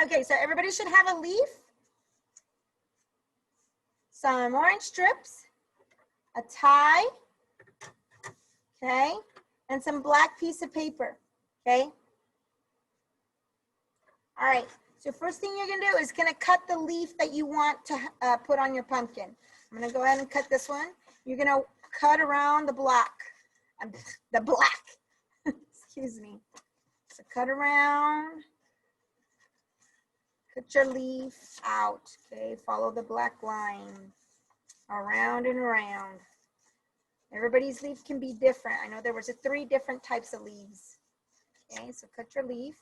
Okay, so everybody should have a leaf, some orange strips, a tie, okay, and some black piece of paper, okay? All right, so first thing you're gonna do is gonna cut the leaf that you want to put on your pumpkin. I'm gonna go ahead and cut this one. You're gonna cut around the black, excuse me. So cut around, cut your leaf out, okay? Follow the black line, around and around. Everybody's leaf can be different. I know there was 3 different types of leaves. Okay, so cut your leaf.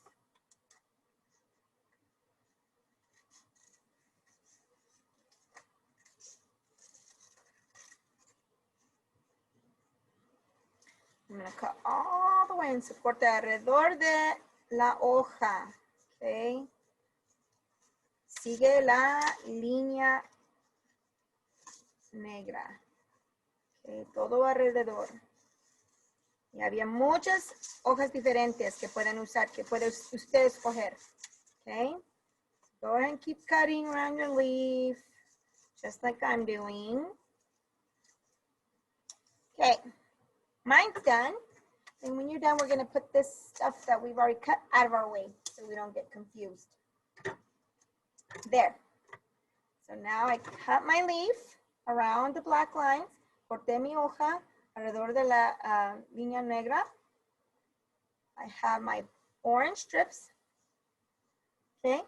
I'm going to cut all the way and se corta alrededor de la hoja. Okay. Sigue la línea negra. Okay, todo alrededor. Y había muchas hojas diferentes que pueden usar, que puede usted escoger. Okay. Go ahead and keep cutting around your leaf, just like I'm doing. Okay, mine's done. And when you're done, we're gonna put this stuff that we've already cut out of our way so we don't get confused. There. So now I cut my leaf around the black lines. Corté mi hoja alrededor de la línea negra. I have my orange strips. Okay.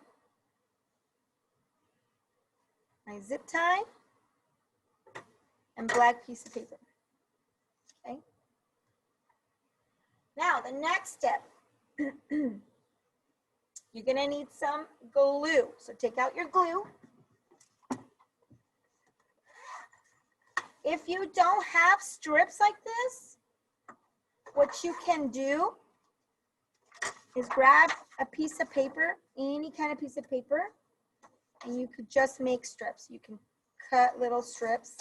My zip tie and black piece of paper. Okay. Now the next step, you're gonna need some glue. So take out your glue. If you don't have strips like this, what you can do is grab a piece of paper, any kind of piece of paper, and you could just make strips. You can cut little strips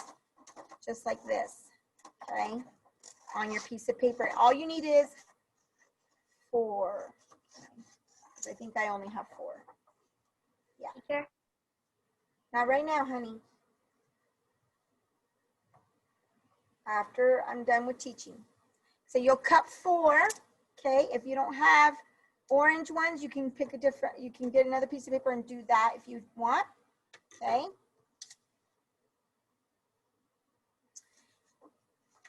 just like this, okay, on your piece of paper. All you need is 4. I think I only have 4. Yeah. Sure. Not right now, honey. After I'm done with teaching. So you'll cut 4, okay? If you don't have orange ones, you can pick a different, you can get another piece of paper and do that if you want, okay?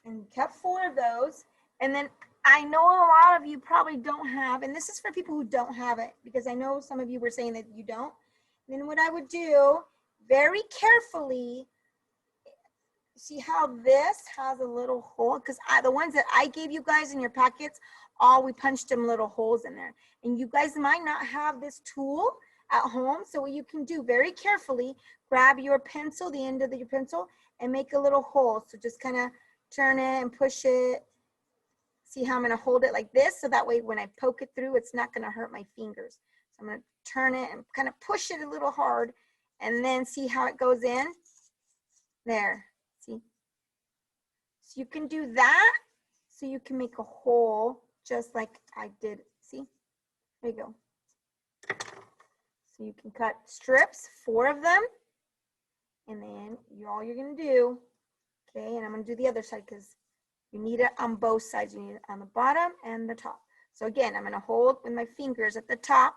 And cut 4 of those. And then I know a lot of you probably don't have, and this is for people who don't have it, because I know some of you were saying that you don't. And then what I would do, very carefully, see how this has a little hole? Because the ones that I gave you guys in your packets, we punched them little holes in there. And you guys might not have this tool at home. So what you can do, very carefully, grab your pencil, the end of your pencil, and make a little hole. So just kind of turn it and push it. See how I'm going to hold it like this? So that way when I poke it through, it's not going to hurt my fingers. So I'm going to turn it and kind of push it a little hard, and then see how it goes in. There. See? So you can do that, so you can make a hole just like I did. See? There you go. So you can cut strips, 4 of them, and then all you're going to do, okay, and I'm going to do the other side because you need it on both sides. You need it on the bottom and the top. So again, I'm going to hold with my fingers at the top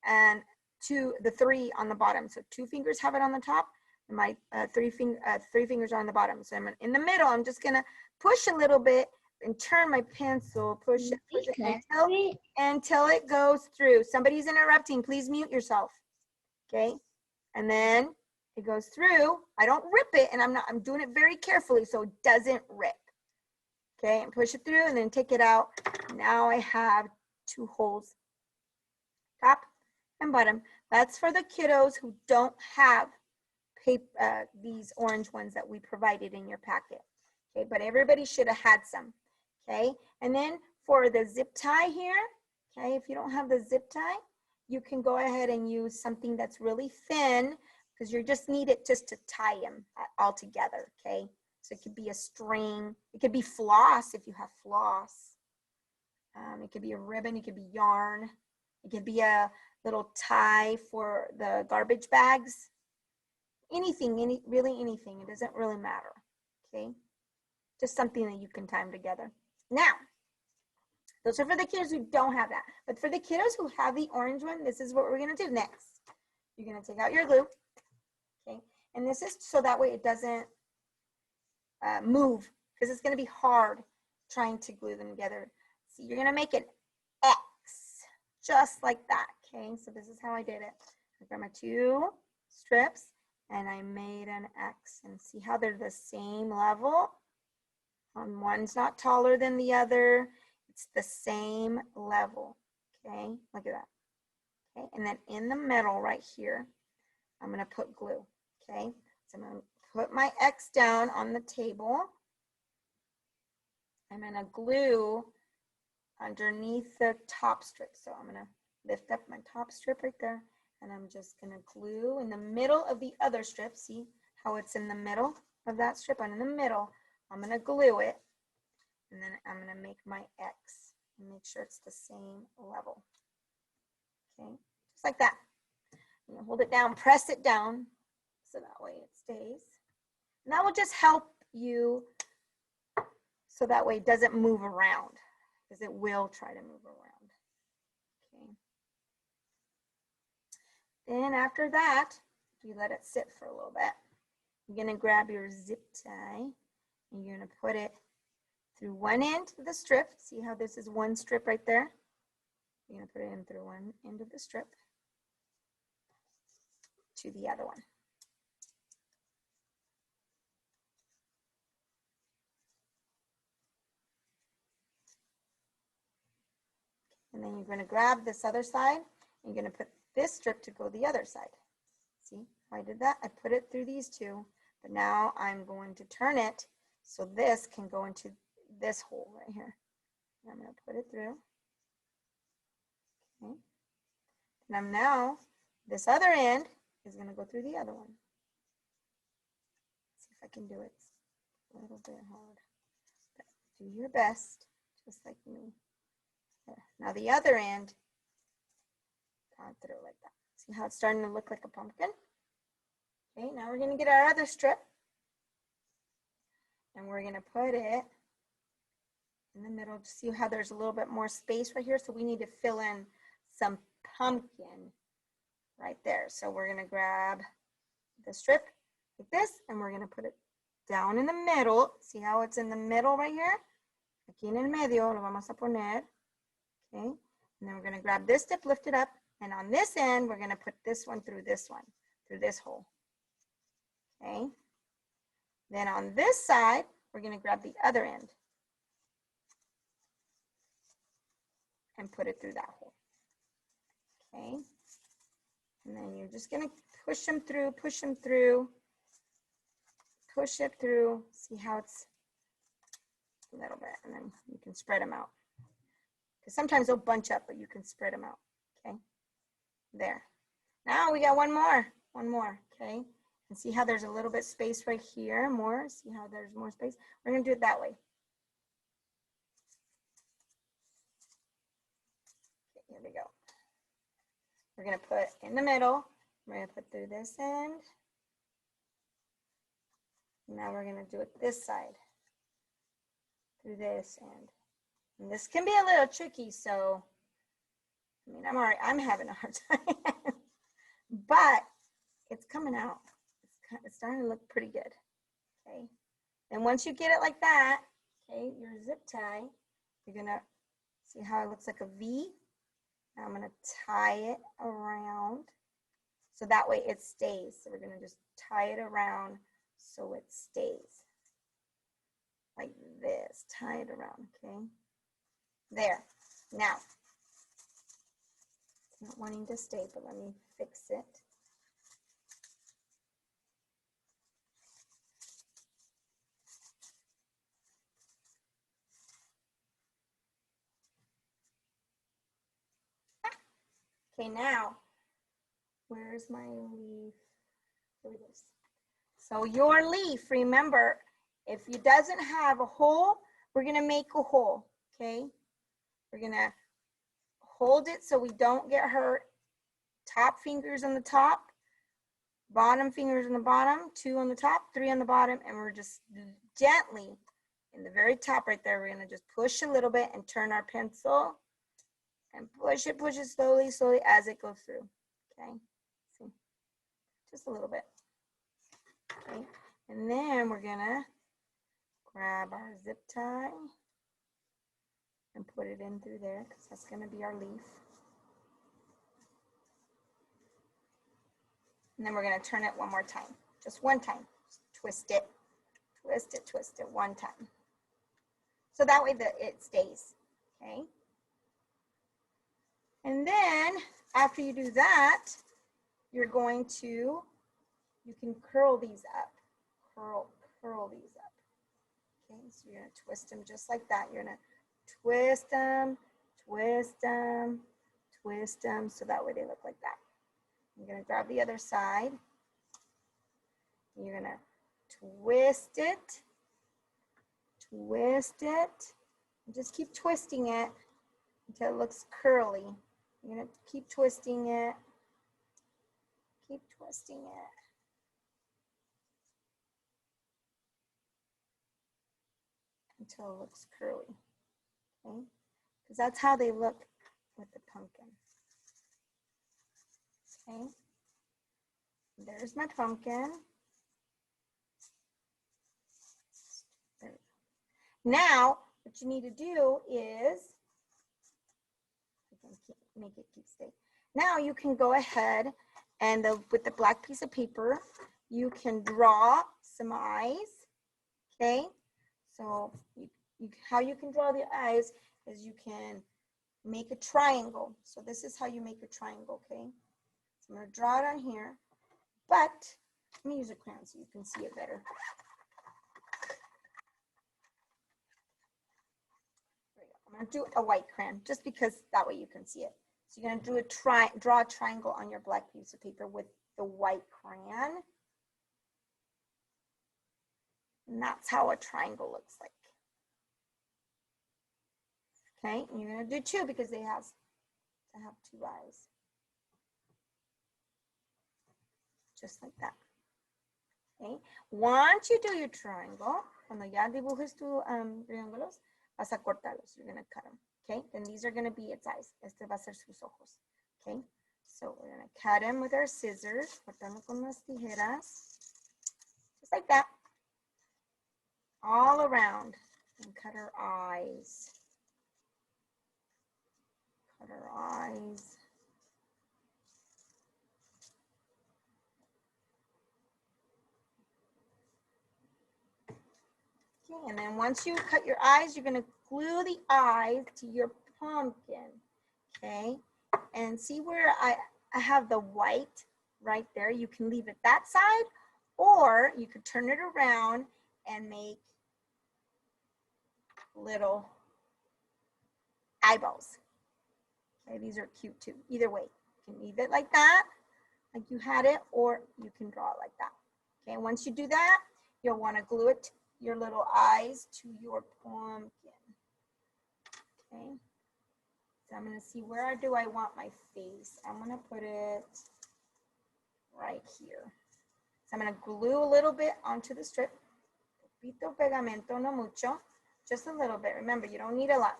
and the 3 on the bottom. So 2 fingers have it on the top, and my 3 fingers are on the bottom. So I'm in the middle. I'm just going to push a little bit and turn my pencil, push it until it goes through. Somebody's interrupting. Please mute yourself. Okay. And then it goes through. I don't rip it, and I'm doing it very carefully so it doesn't rip. Okay, and push it through and then take it out. Now I have 2 holes, top and bottom. That's for the kiddos who don't have paper, these orange ones that we provided in your packet. Okay, but everybody should have had some. Okay, and then for the zip tie here, okay, if you don't have the zip tie, you can go ahead and use something that's really thin, because you just need it just to tie them all together, okay? So it could be a string, it could be floss if you have floss. It could be a ribbon, it could be yarn, it could be a little tie for the garbage bags. Anything, really anything. It doesn't really matter, okay? Just something that you can tie them together. Now, those are for the kiddos who don't have that. But for the kiddos who have the orange one, this is what we're gonna do next. You're gonna take out your glue, okay? And this is so that way it doesn't move, because it's gonna be hard trying to glue them together. So you're gonna make an X, just like that, okay? So this is how I did it. I got my 2 strips and I made an X, and see how they're the same level? One's not taller than the other. It's the same level, okay? Look at that, okay? And then in the middle right here, I'm gonna put glue, okay? So I'm gonna put my X down on the table. I'm gonna glue underneath the top strip. So I'm gonna lift up my top strip right there, and I'm just gonna glue in the middle of the other strip. See how it's in the middle of that strip? And in the middle, I'm gonna glue it, and then I'm gonna make my X and make sure it's the same level. Okay, just like that. I'm gonna hold it down, press it down, so that way it stays. And that will just help you so that way it doesn't move around, because it will try to move around. Okay. Then after that, you let it sit for a little bit. You're gonna grab your zip tie and you're gonna put it through one end of the strip. See how this is one strip right there? You're gonna put it in through one end of the strip to the other one. And then you're gonna grab this other side and you're gonna put this strip to go the other side. See how I did that? I put it through these two, but now I'm going to turn it so this can go into this hole right here. And I'm gonna put it through. Okay. And I'm now, this other end is gonna go through the other one. See if I can do it. It's a little bit hard. But do your best, just like me. There. Now the other end, gone through like that. See how it's starting to look like a pumpkin? Okay, now we're gonna get our other strip and we're gonna put it in the middle. See how there's a little bit more space right here? So we need to fill in some pumpkin right there. So we're gonna grab the strip like this and we're gonna put it down in the middle. See how it's in the middle right here? Aquí en el medio lo vamos a poner. Okay, and then we're gonna grab this tip, lift it up, and on this end, we're gonna put this one, through this hole. Okay, then on this side, we're gonna grab the other end and put it through that hole. Okay, and then you're just gonna push them through, push it through. See how it's a little bit, and then you can spread them out. Because sometimes they'll bunch up, but you can spread them out, okay? There. Now we got one more, okay? And see how there's a little bit space right here, more. See how there's more space? We're gonna do it that way. Okay, here we go. We're gonna put in the middle. We're gonna put through this end. Now we're gonna do it this side, through this end. And this can be a little tricky, so I mean, I'm having a hard time, but it's coming out. It's starting to look pretty good, okay? And once you get it like that, okay, your zip tie, you're gonna see how it looks like a V. Now I'm gonna tie it around, so that way it stays. So we're gonna just tie it around so it stays, like this, tie it around, okay? There. Now, it's not wanting to stay, but let me fix it. Okay, now, where's my leaf? Here it is. So your leaf, remember, if it doesn't have a hole, we're gonna make a hole, okay? We're gonna hold it so we don't get hurt, top fingers on the top, bottom fingers on the bottom, 2 on the top, 3 on the bottom, and we're just gently in the very top right there, we're gonna just push a little bit and turn our pencil and push it slowly, slowly as it goes through, okay? See, just a little bit, okay? And then we're gonna grab our zip tie and put it in through there because that's gonna be our leaf. And then we're gonna turn it one more time, just one time. Just twist it, twist it one time. So that way that it stays, okay? And then after you do that, you're going to, you can curl these up, curl these up. Okay, so you're gonna twist them just like that. You're gonna twist them, twist them, twist them, so that way they look like that. You're gonna grab the other side. You're gonna twist it, and just keep twisting it until it looks curly. You're gonna keep twisting it, until it looks curly, okay? Because that's how they look with the pumpkin, okay? There's my pumpkin. There we go. Now, what you need to do is, make it keep still. Now you can go ahead and with the black piece of paper, you can draw some eyes, okay? So how you can draw the eyes is you can make a triangle. So this is how you make a triangle, okay? So I'm gonna draw it on here, but let me use a crayon so you can see it better. There we go. I'm gonna do a white crayon just because that way you can see it. So you're gonna do draw a triangle on your black piece of paper with the white crayon. And that's how a triangle looks like. Okay, and you're gonna do 2 because they have to have 2 eyes. Just like that. Okay, once you do your triangle, cuando ya dibujes tus triángulos, vas a cortarlos. You're gonna cut them. Okay, then these are gonna be its eyes. Este va a ser sus ojos. Okay, so we're gonna cut them with our scissors, cortando con las tijeras, just like that, all around, and cut her eyes. Cut her eyes. Okay, and then once you cut your eyes, you're gonna glue the eyes to your pumpkin, okay? And see where I have the white right there? You can leave it that side, or you could turn it around and make little eyeballs. Okay, these are cute too. Either way, you can leave it like that, like you had it, or you can draw it like that. Okay, once you do that, you'll want to glue it, your little eyes, to your pumpkin. Okay, so I'm going to see where do I want my face. I'm going to put it right here. So I'm going to glue a little bit onto the strip. Poquito pegamento, no mucho, just a little bit. Remember, you don't need a lot.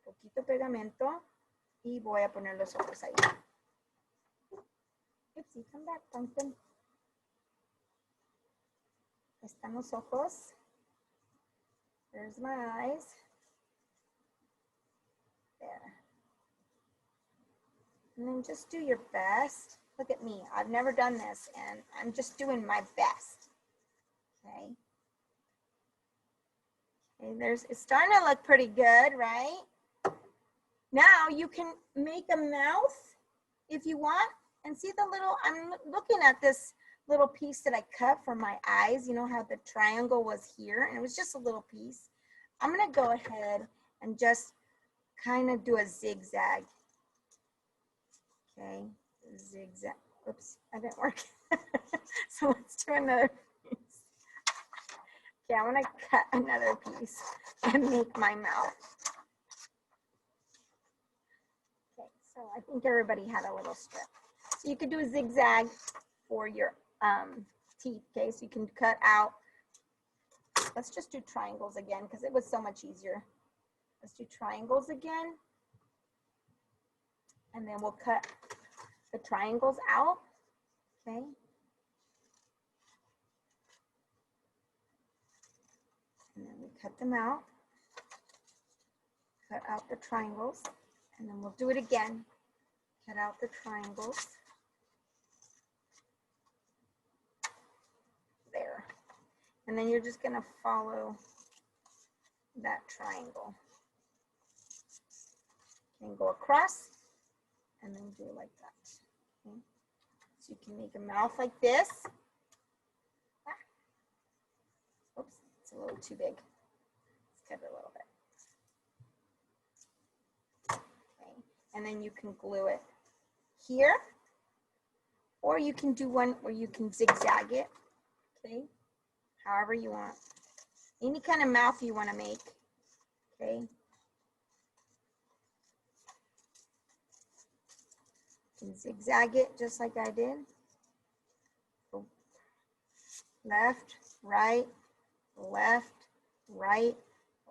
Poquito pegamento. Y voy a poner los ojos ahí. Oopsie, come back, pumpkin. Están los ojos. There's my eyes. There. And then just do your best. Look at me. I've never done this, and I'm just doing my best. Okay. Okay, it's starting to look pretty good, right? Now you can make a mouth if you want, and see the little, I'm looking at this little piece that I cut for my eyes. You know how the triangle was here, and it was just a little piece. I'm gonna go ahead and just kind of do a zigzag. Okay, zigzag. Oops, that didn't work. So let's do another piece. Okay, I'm gonna cut another piece and make my mouth. Okay, so I think everybody had a little strip. So you could do a zigzag for your teeth, okay? So you can cut out, let's just do triangles again because it was so much easier. Let's do triangles again. And then we'll cut the triangles out, okay? And then we cut them out. Cut out the triangles, and then we'll do it again. Cut out the triangles. There. And then you're just going to follow that triangle. And go across, and then do it like that. Okay. So you can make a mouth like this. Oops, it's a little too big. Let's cut it a little bit. And then you can glue it here, or you can do one where you can zigzag it, okay, however you want. Any kind of mouth you want to make, okay. You can zigzag it just like I did. Go left, right, left, right,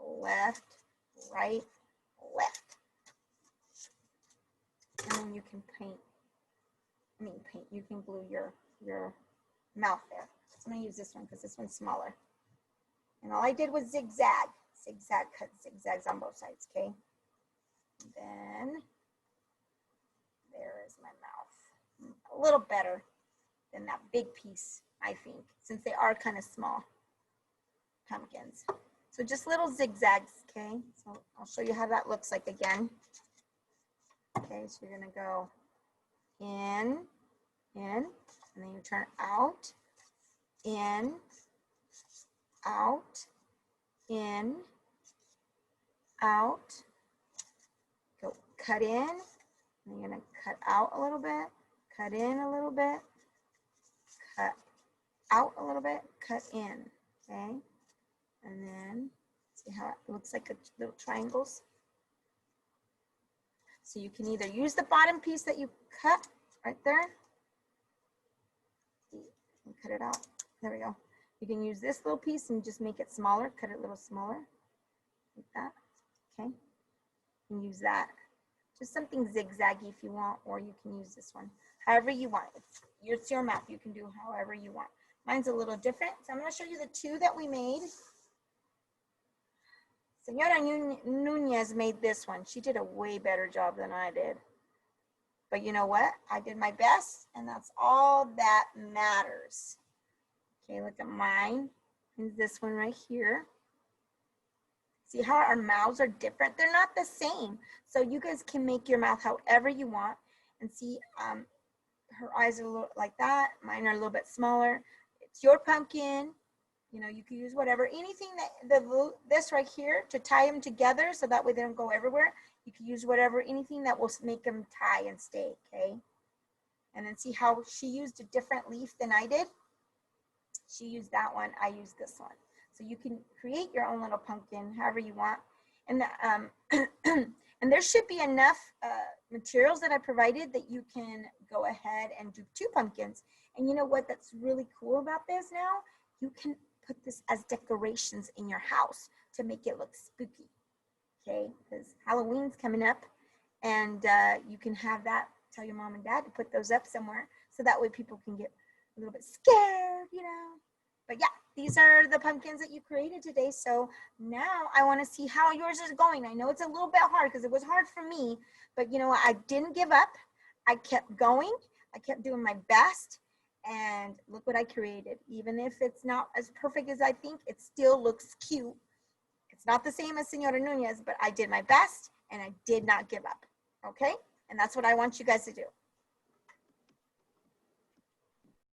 left, right, left. And then you can you can glue your mouth there. So I'm going to use this one because this one's smaller. And all I did was zigzag, cut zigzags on both sides, okay? And then there is my mouth. A little better than that big piece, I think, since they are kind of small pumpkins. So just little zigzags, okay? So I'll show you how that looks like again. Okay, so you're gonna go in, and then you turn out, in, out, in, out, go cut in, and you're gonna cut out a little bit, cut in a little bit, cut out a little bit, cut in, okay? And then see how it looks like little triangles? So you can either use the bottom piece that you cut right there. And cut it out. There we go. You can use this little piece and just make it smaller, cut it a little smaller, like that, okay? And use that. Just something zigzaggy if you want, or you can use this one. However you want. It's your mouth. You can do however you want. Mine's a little different. So I'm going to show you the two that we made. Senora Nunez made this one. She did a way better job than I did. But you know what? I did my best, and that's all that matters. Okay, look at mine. And this one right here. See how our mouths are different? They're not the same. So you guys can make your mouth however you want. And see, her eyes are a little like that. Mine are a little bit smaller. It's your pumpkin. You know, you can use whatever, anything this right here to tie them together so that way they don't go everywhere. You can use whatever, anything that will make them tie and stay, okay? And then see how she used a different leaf than I did? She used that one, I used this one. So you can create your own little pumpkin however you want. And and there should be enough materials that I provided that you can go ahead and do 2 pumpkins. And you know what, that's really cool about this now? You can put this as decorations in your house to make it look spooky, okay? Because Halloween's coming up, and you can have that, tell your mom and dad to put those up somewhere, so that way people can get a little bit scared, you know? But yeah, these are the pumpkins that you created today. So now I want to see how yours is going. I know it's a little bit hard because it was hard for me, but you know what? I didn't give up. I kept going. I kept doing my best. And look what I created. Even if it's not as perfect as I think, it still looks cute. It's not the same as Senora Nunez, but I did my best and I did not give up. Okay? And that's what I want you guys to do.